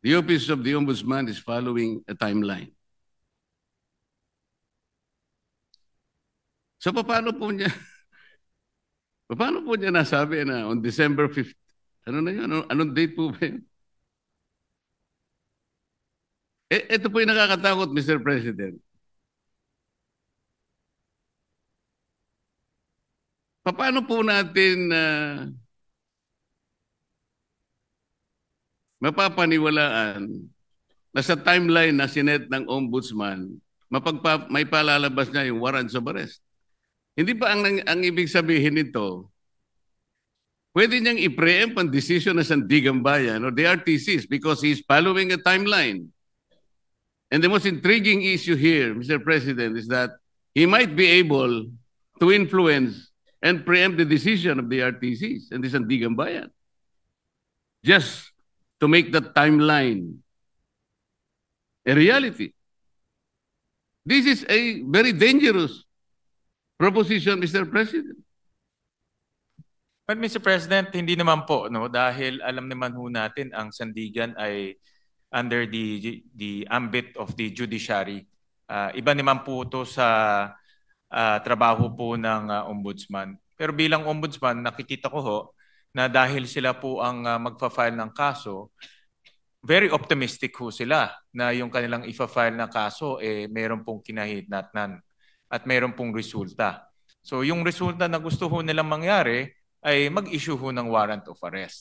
The Office of the Ombudsman is following a timeline. So paano po niya nasabi na on December 5th? Ano na yun? Anong date po ba yun? Ito po yung nakakatakot, Mr. President. Paano po natin mapapaniwalaan na sa timeline na sinet ng Ombudsman, may palalabas niya yung warrants of arrest? Hindi ba ang ibig sabihin nito, pwede niyang i-preempt ang decision ng Sandigan Bayan or the RTCs because he's following a timeline. And the most intriguing issue here, Mr. President, is that he might be able to influence and preempt the decision of the RTCs and the Sandigan Bayan just to make that timeline a reality. This is a very dangerous proposition, Mr. President. But Mr. President, hindi naman po, no, dahil alam naman ho natin ang Sandigan ay under the ambit of the judiciary. Iba naman po ito sa trabaho po ng ombudsman. Pero bilang ombudsman, nakikita ko ho na dahil sila po ang magfa-file ng kaso, very optimistic ho sila na yung kanilang ifa-file na kaso meron pong kinahitnatnan at meron pong resulta. So yung resulta na gusto ho nilang mangyari ay mag-issue ho ng warrant of arrest.